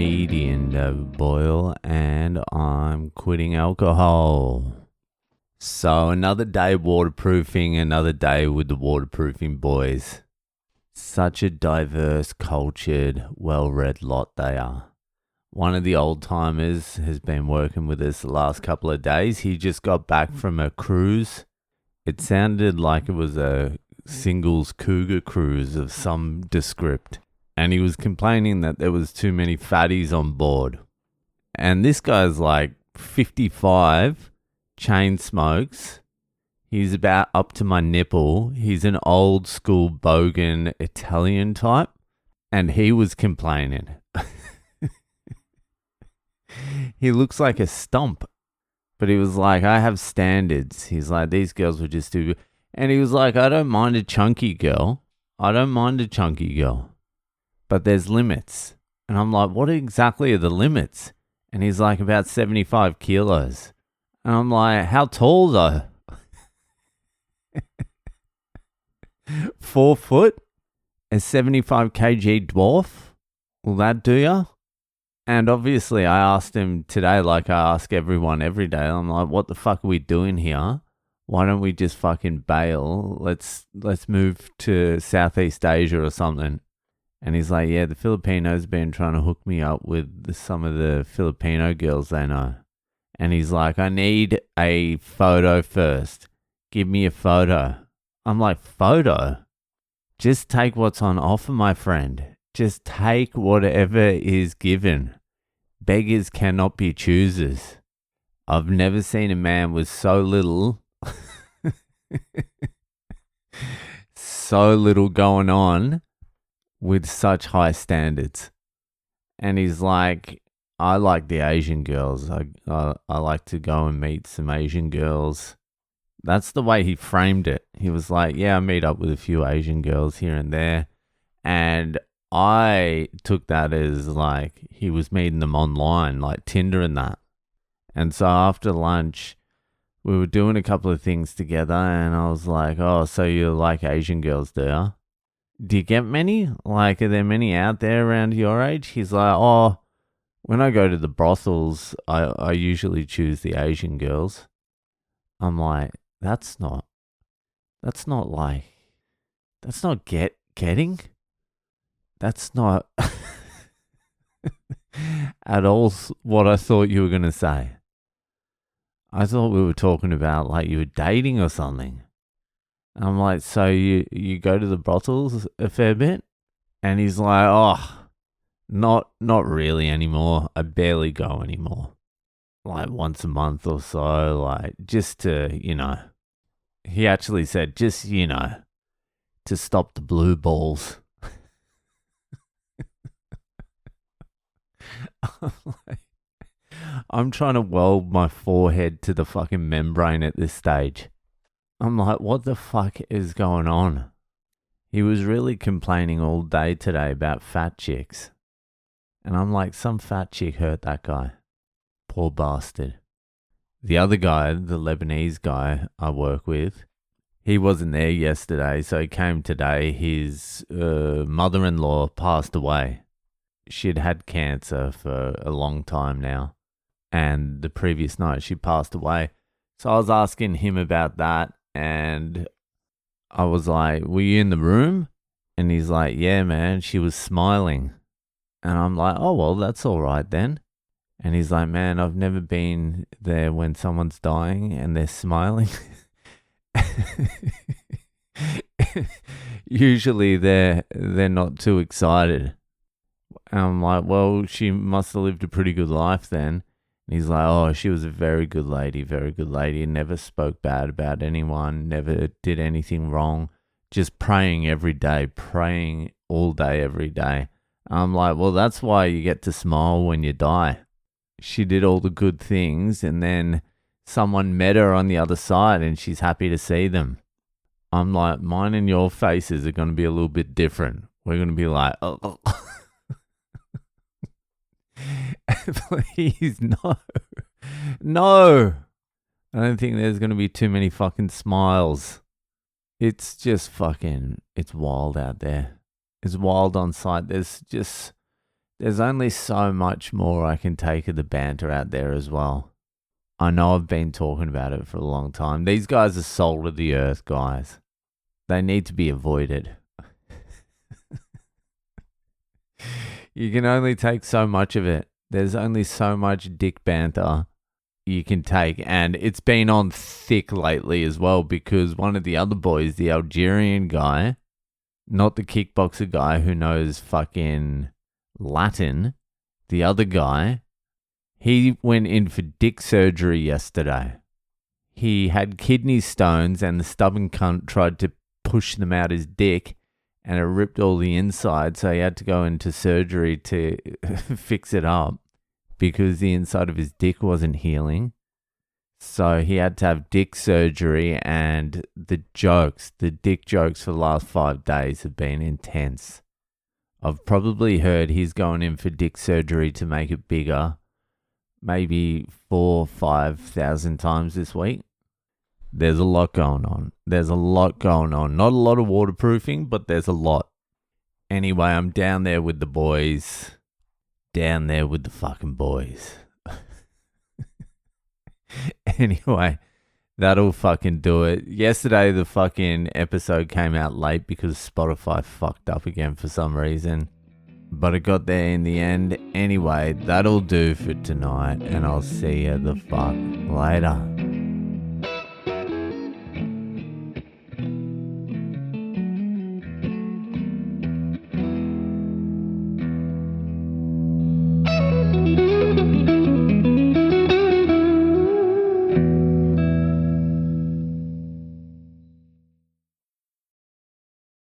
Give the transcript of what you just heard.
comedian Boyle, and I'm quitting alcohol. So another day waterproofing, another day with the waterproofing boys. Such a diverse, cultured, well-read lot they are. One of the old timers has been working with us the last couple of days. He just got back from a cruise. It sounded like it was a singles cougar cruise of some descript. And he was complaining that there was too many fatties on board. And this guy's like 55, chain smokes. He's about up to my nipple. He's an old school bogan Italian type. And he was complaining. He looks like a stump. But he was like, I have standards. He's like, these girls were just too... And he was like, I don't mind a chunky girl. But there's limits. And I'm like, what exactly are the limits? And he's like, about 75 kilos. And I'm like, how tall though? 4 foot? A 75 kg dwarf? Will that do ya? And obviously I asked him today, like I ask everyone every day, I'm like, what the fuck are we doing here? Why don't we just fucking bail? Let's move to Southeast Asia or something. And he's like, yeah, the Filipinos been trying to hook me up with some of the Filipino girls they know. And he's like, I need a photo first. Give me a photo. I'm like, photo? Just take what's on offer, my friend. Just take whatever is given. Beggars cannot be choosers. I've never seen a man with so little, so little going on with such high standards. And he's like, I like the Asian girls. I like to go and meet some Asian girls. That's the way he framed it. He was like, yeah, I meet up with a few Asian girls here and there. And I took that as like he was meeting them online, like Tinder and that. And so after lunch, we were doing a couple of things together. And I was like, oh, so you like Asian girls, do you? Do you get many? Like, are there many out there around your age? He's like, oh, when I go to the brothels, I usually choose the Asian girls. I'm like, that's not getting. That's not at all what I thought you were going to say. I thought we were talking about like you were dating or something. I'm like, so you go to the brothels a fair bit? And he's like, oh, not really anymore. I barely go anymore. Like once a month or so, like just to, he actually said, just, to stop the blue balls. I'm trying to weld my forehead to the fucking membrane at this stage. I'm like, what the fuck is going on? He was really complaining all day today about fat chicks. And I'm like, some fat chick hurt that guy. Poor bastard. The other guy, the Lebanese guy I work with, he wasn't there yesterday, so he came today. His mother-in-law passed away. She'd had cancer for a long time now. And the previous night she passed away. So I was asking him about that. And I was like, were you in the room? And he's like, yeah, man, she was smiling. And I'm like, oh, well, that's all right then. And he's like, man, I've never been there when someone's dying and they're smiling. Usually they're not too excited. And I'm like, well, she must have lived a pretty good life then. And he's like, oh, she was a very good lady, never spoke bad about anyone, never did anything wrong, just praying every day, praying all day, every day. I'm like, well, that's why you get to smile when you die. She did all the good things and then someone met her on the other side and she's happy to see them. I'm like, mine and your faces are going to be a little bit different. We're going to be like, oh. Please, no. I don't think there's going to be too many fucking smiles. It's just fucking, it's wild out there. It's wild on site. There's just There's only so much more I can take of the banter out there as well. I know I've been talking about it for a long time. These guys are salt of the earth, guys. They need to be avoided. You can only take so much of it. There's only so much dick banter you can take. And it's been on thick lately as well because one of the other boys, the Algerian guy, not the kickboxer guy who knows fucking Latin, the other guy, he went in for dick surgery yesterday. He had kidney stones and the stubborn cunt tried to push them out his dick and it ripped all the inside, so he had to go into surgery to fix it up because the inside of his dick wasn't healing. So he had to have dick surgery, and the dick jokes for the last 5 days have been intense. I've probably heard he's going in for dick surgery to make it bigger, maybe 4,000 or 5,000 times this week. There's a lot going on. Not a lot of waterproofing, but there's a lot. Anyway, I'm down there with the boys. Down there with the fucking boys. Anyway, that'll fucking do it. Yesterday, the fucking episode came out late because Spotify fucked up again for some reason. But it got there in the end. Anyway, that'll do for tonight. And I'll see you the fuck later.